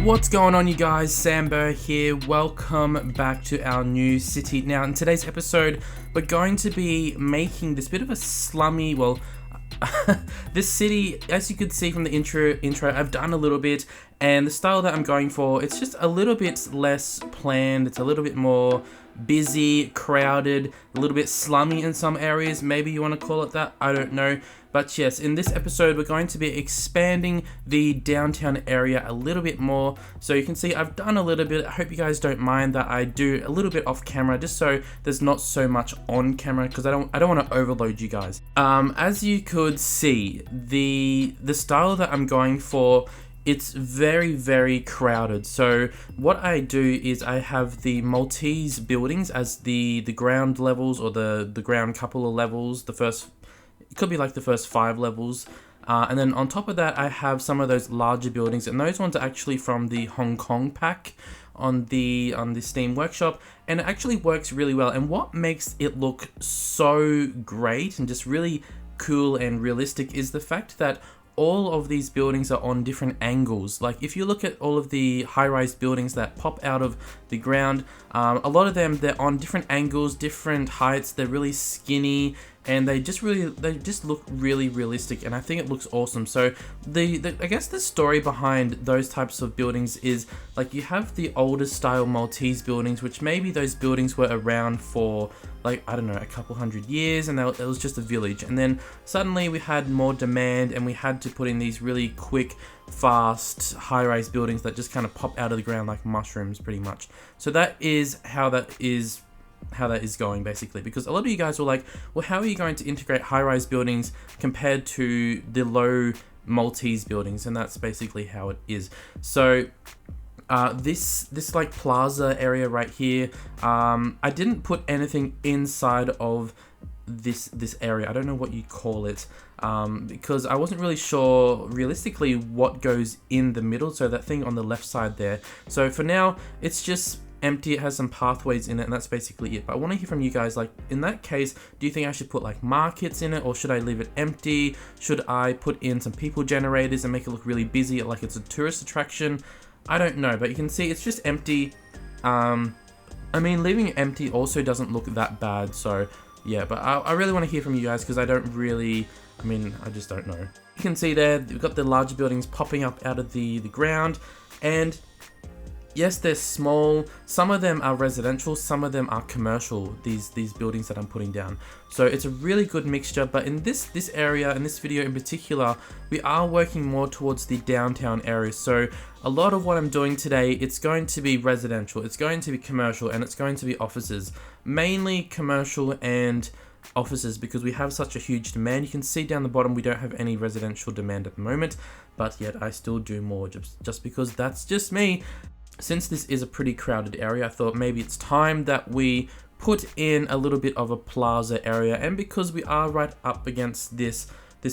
What's going on, you guys? Sambo here. Welcome back to our new city. Now, in today's episode, we're going to be making this bit of a slummy, this city, as you could see from the intro, I've done a little bit, and the style that I'm going for, it's just a little bit less planned. It's a little bit more busy, crowded, a little bit slummy in some areas. Maybe you want to call it that. I don't know. But yes, in this episode, we're going to be expanding the downtown area a little bit more. So you can see I've done a little bit. I hope you guys don't mind that I do a little bit off camera, just so there's not so much on camera, because I don't want to overload you guys. As you could see, the style that I'm going for, it's very, very crowded. So what I do is I have the Maltese buildings as the ground levels, or the ground couple of levels, it could be like the first 5 levels. And then on top of that, I have some of those larger buildings, and those ones are actually from the Hong Kong pack on the Steam Workshop, and it actually works really well. And what makes it look so great and just really cool and realistic is the fact that all of these buildings are on different angles. Like if you look at all of the high-rise buildings that pop out of the ground, a lot of them, they're on different angles, different heights, they're really skinny, and they just look really realistic, and I think it looks awesome. So I guess the story behind those types of buildings is, like, you have the older style Maltese buildings, which maybe those buildings were around for, like, I don't know, a couple hundred years, and it was just a village. And then suddenly we had more demand, and we had to put in these really quick, fast, high-rise buildings that just kind of pop out of the ground like mushrooms, pretty much. So that is how that is going, basically, because a lot of you guys were like, well, how are you going to integrate high-rise buildings compared to the low Maltese buildings? And that's basically how it is. So this like plaza area right here, I didn't put anything inside of this area. I don't know what you call it, because I wasn't really sure realistically what goes in the middle, so that thing on the left side there. So for now, it's just empty. It has some pathways in it, and that's basically it. But I want to hear from you guys, like, in that case, do you think I should put like markets in it, or should I leave it empty? Should I put in some people generators and make it look really busy, like it's a tourist attraction? I don't know, but you can see it's just empty. I mean, leaving it empty also doesn't look that bad, so yeah. But I really want to hear from you guys, because I just don't know. You can see there, we've got the larger buildings popping up out of the ground, and yes, they're small. Some of them are residential, some of them are commercial, these buildings that I'm putting down. So it's a really good mixture, but in this area, in this video in particular, we are working more towards the downtown area. So a lot of what I'm doing today, it's going to be residential, it's going to be commercial, and it's going to be offices. Mainly commercial and offices, because we have such a huge demand. You can see down the bottom we don't have any residential demand at the moment, but yet I still do more just because that's just me. Since this is a pretty crowded area, I thought maybe it's time that we put in a little bit of a plaza area. And because we are right up against this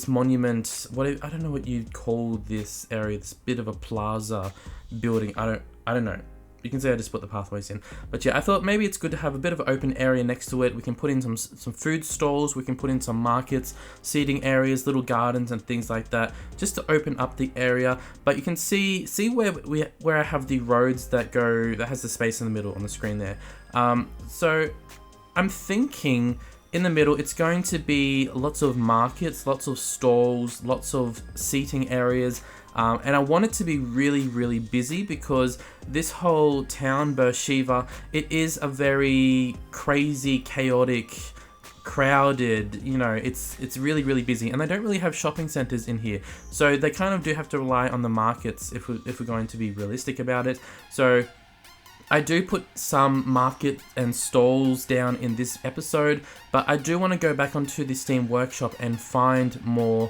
monument, I don't know what you'd call this area, this bit of a plaza building. I don't know. You can say I just put the pathways in. But yeah, I thought maybe it's good to have a bit of an open area next to it. We can put in some food stalls, we can put in some markets, seating areas, little gardens and things like that, just to open up the area. But you can see where I have the roads that has the space in the middle on the screen there. So I'm thinking in the middle, it's going to be lots of markets, lots of stalls, lots of seating areas. And I want it to be really, really busy, because this whole town, Beersheba, it is a very crazy, chaotic, crowded, it's really, really busy, and they don't really have shopping centers in here. So they kind of do have to rely on the markets if we're going to be realistic about it. So I do put some market and stalls down in this episode, but I do want to go back onto the Steam Workshop and find more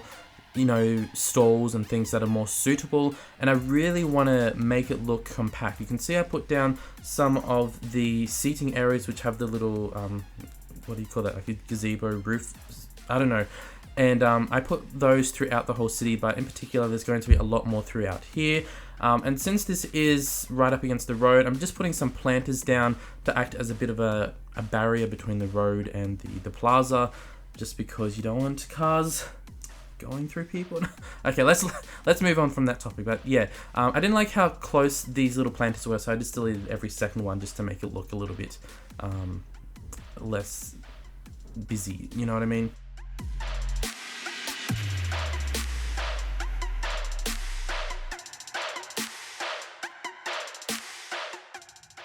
stalls and things that are more suitable, and I really want to make it look compact. You can see I put down some of the seating areas which have the little what do you call that, like a gazebo roof, I don't know, and I put those throughout the whole city, but in particular there's going to be a lot more throughout here. And since this is right up against the road, I'm just putting some planters down to act as a bit of a barrier between the road and the plaza, just because you don't want cars going through people. Okay, let's move on from that topic. But yeah, I didn't like how close these little planters were, so I just deleted every second one just to make it look a little bit less busy. You know what I mean?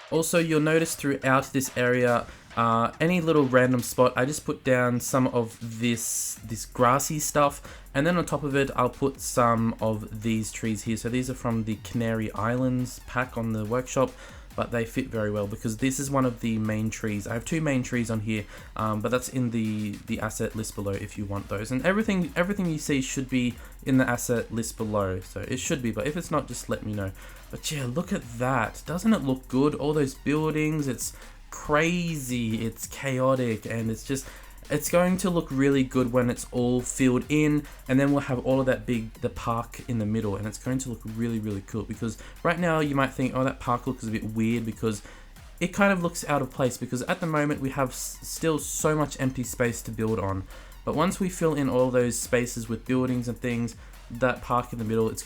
Also, you'll notice throughout this area, any little random spot, I just put down some of this grassy stuff, and then on top of it, I'll put some of these trees here. So these are from the Canary Islands pack on the workshop, but they fit very well because this is one of the main trees. I have 2 main trees on here, but that's in the asset list below if you want those. And everything you see should be in the asset list below, so it should be, but if it's not, just let me know. But yeah, look at that. Doesn't it look good? All those buildings, it's crazy, it's chaotic, and it's going to look really good when it's all filled in, and then we'll have all of the park in the middle, and it's going to look really, really cool. Because right now you might think, oh, that park looks a bit weird because it kind of looks out of place, because at the moment we have still so much empty space to build on. But once we fill in all those spaces with buildings and things, that park in the middle, it's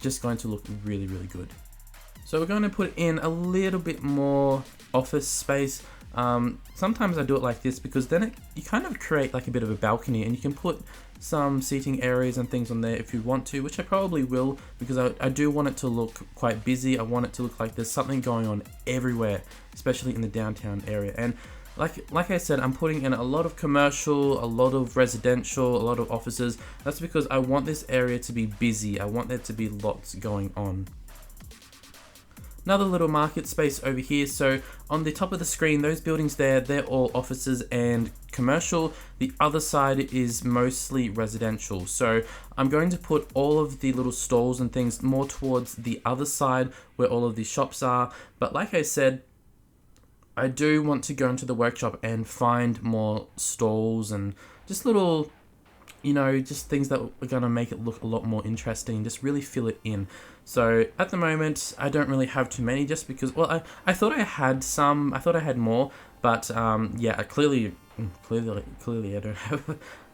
just going to look really, really good. So we're going to put in a little bit more office space. Sometimes I do it like this because then you kind of create like a bit of a balcony, and you can put some seating areas and things on there if you want to, which I probably will, because I do want it to look quite busy. I want it to look like there's something going on everywhere, especially in the downtown area. And like I said, I'm putting in a lot of commercial, a lot of residential, a lot of offices. That's because I want this area to be busy. I want there to be lots going on. Another little market space over here. So on the top of the screen, those buildings there, they're all offices and commercial. The other side is mostly residential. So I'm going to put all of the little stalls and things more towards the other side where all of the shops are. But like I said, I do want to go into the workshop and find more stalls and just little, just things that are going to make it look a lot more interesting, just really fill it in. So at the moment, I don't really have too many, just because, well, I thought I had some, I thought I had more, but yeah, clearly I don't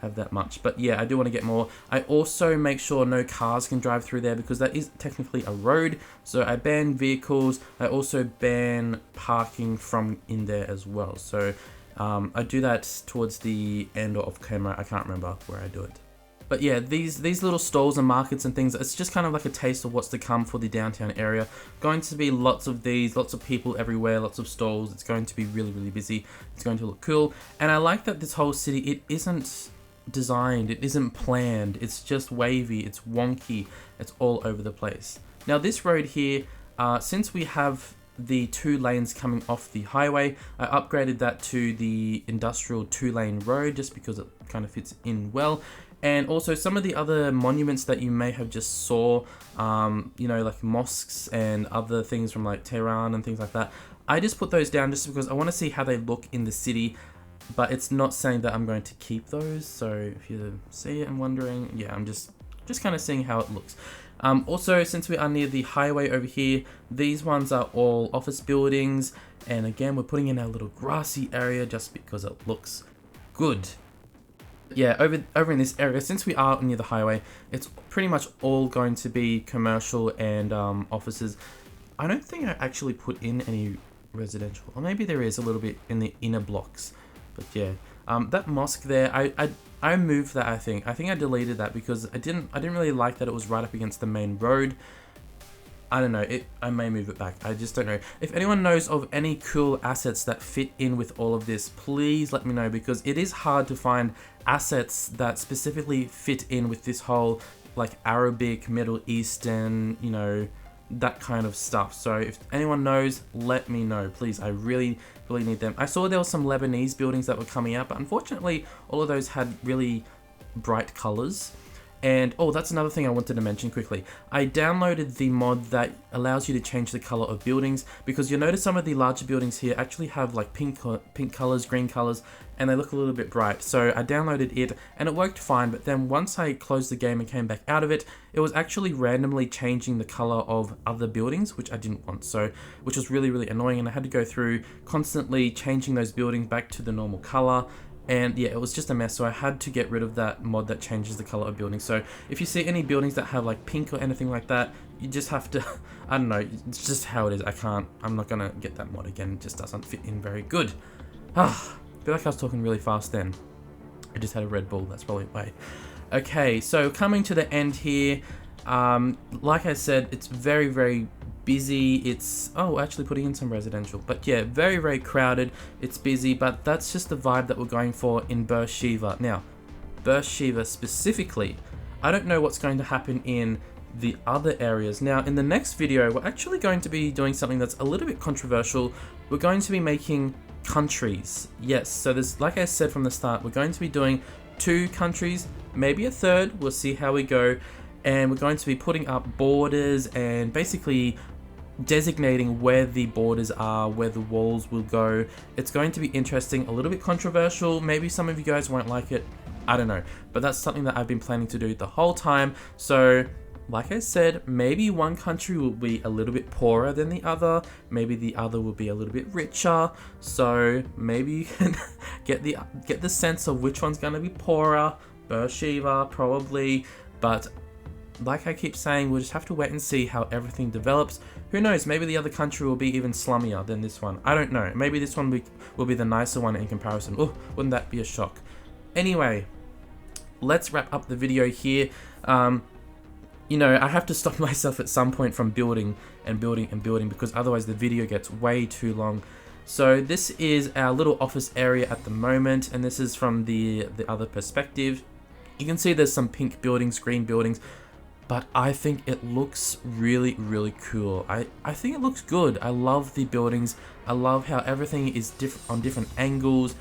have that much. But yeah, I do want to get more. I also make sure no cars can drive through there, because that is technically a road. So I ban vehicles. I also ban parking from in there as well. So I do that towards the end of camera. I can't remember where I do it. But yeah, these little stalls and markets and things, it's just kind of like a taste of what's to come for the downtown area. Going to be lots of these, lots of people everywhere, lots of stalls. It's going to be really, really busy. It's going to look cool. And I like that this whole city, it isn't designed, it isn't planned. It's just wavy, it's wonky, it's all over the place. Now this road here, since we have the 2 lanes coming off the highway, I upgraded that to the industrial 2-lane road just because it kind of fits in well. And also some of the other monuments that you may have just saw, like mosques and other things from like Tehran and things like that, I just put those down just because I want to see how they look in the city, but it's not saying that I'm going to keep those. So if you see it and wondering, yeah, I'm just kind of seeing how it looks. Also, since we are near the highway over here, these ones are all office buildings. And again, we're putting in our little grassy area just because it looks good. Yeah, over in this area, since we are near the highway, it's pretty much all going to be commercial and offices. I don't think I actually put in any residential, or maybe there is a little bit in the inner blocks. But yeah, that mosque there, I moved that. I think I deleted that because I didn't really like that it was right up against the main road. I don't know, I may move it back. I just don't know. If anyone knows of any cool assets that fit in with all of this, please let me know, because it is hard to find assets that specifically fit in with this whole like Arabic, Middle Eastern, that kind of stuff. So if anyone knows, let me know, please. I really, really need them. I saw there were some Lebanese buildings that were coming out, but unfortunately all of those had really bright colors. And oh, that's another thing I wanted to mention quickly. I downloaded the mod that allows you to change the color of buildings, because you'll notice some of the larger buildings here actually have like pink colors, green colors, and they look a little bit bright. So I downloaded it and it worked fine, but then once I closed the game and came back out of it, it was actually randomly changing the color of other buildings, which I didn't want, so which was really, really annoying, and I had to go through constantly changing those buildings back to the normal color. And yeah, it was just a mess, so I had to get rid of that mod that changes the color of buildings. So if you see any buildings that have like pink or anything like that, you just have to, I don't know, it's just how it is. I'm not gonna get that mod again. It just doesn't fit in very good. I feel like I was talking really fast then. I just had a Red Bull, that's probably why. Okay, so coming to the end here, like I said, it's very, very busy. It's, actually putting in some residential, but yeah, very, very crowded. It's busy, but that's just the vibe that we're going for in Beersheba. Now, Beersheba specifically, I don't know what's going to happen in the other areas. Now, in the next video, we're actually going to be doing something that's a little bit controversial. We're going to be making countries. Yes, so there's, like I said from the start, we're going to be doing 2 countries, maybe a third. We'll see how we go. And we're going to be putting up borders and basically designating where the borders are, where the walls will go. It's going to be interesting, a little bit controversial. Maybe some of you guys won't like it. I don't know. But that's something that I've been planning to do the whole time. So, like I said, maybe one country will be a little bit poorer than the other. Maybe the other will be a little bit richer. So maybe you can get the sense of which one's going to be poorer. Beersheba, probably. But like I keep saying, we'll just have to wait and see how everything develops. Who knows, maybe the other country will be even slummier than this one. I don't know. Maybe this one will be the nicer one in comparison. Oh, wouldn't that be a shock? Anyway, let's wrap up the video here. You know, I have to stop myself at some point from building and building and building, because otherwise the video gets way too long. So this is our little office area at the moment, and this is from the other perspective. You can see there's some pink buildings, green buildings, but I think it looks really, really cool. I think it looks good. I love the buildings. I love how everything is on different angles.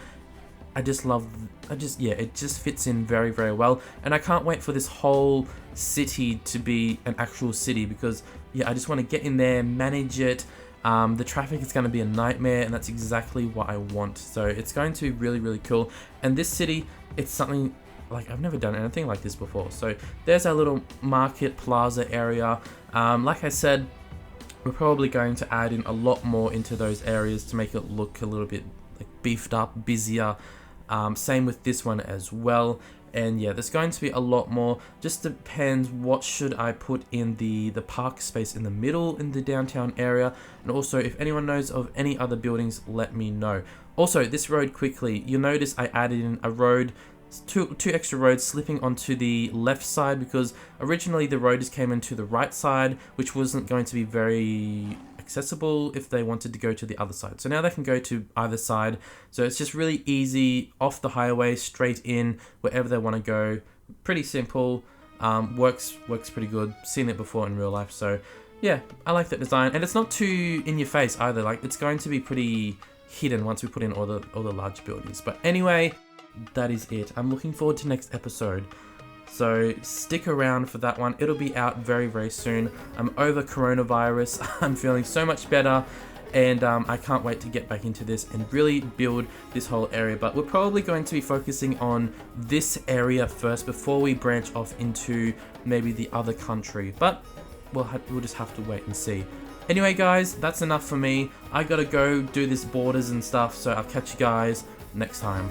it just fits in very, very well. And I can't wait for this whole city to be an actual city, because yeah, I just want to get in there, manage it. The traffic is going to be a nightmare, and that's exactly what I want. So it's going to be really, really cool. And this city, it's something like I've never done anything like this before. So there's our little market plaza area. Like I said, we're probably going to add in a lot more into those areas to make it look a little bit like beefed up, busier. Same with this one as well. And yeah, there's going to be a lot more. Just depends what should I put in the park space in the middle in the downtown area. And also, if anyone knows of any other buildings, let me know. Also, this road quickly, you'll notice I added in a road, two extra roads slipping onto the left side, because originally the road just came into the right side, which wasn't going to be very accessible if they wanted to go to the other side. So now they can go to either side. So it's just really easy, off the highway, straight in, wherever they want to go. Pretty simple. Works pretty good. Seen it before in real life. So yeah, I like that design. And it's not too in your face either. Like, it's going to be pretty hidden once we put in all the large buildings. But anyway, that is it. I'm looking forward to next episode. So stick around for that one. It'll be out very, very soon. I'm over coronavirus. I'm feeling so much better. And I can't wait to get back into this and really build this whole area. But we're probably going to be focusing on this area first before we branch off into maybe the other country. But we'll just have to wait and see. Anyway, guys, that's enough for me. I gotta go do this borders and stuff. So I'll catch you guys next time.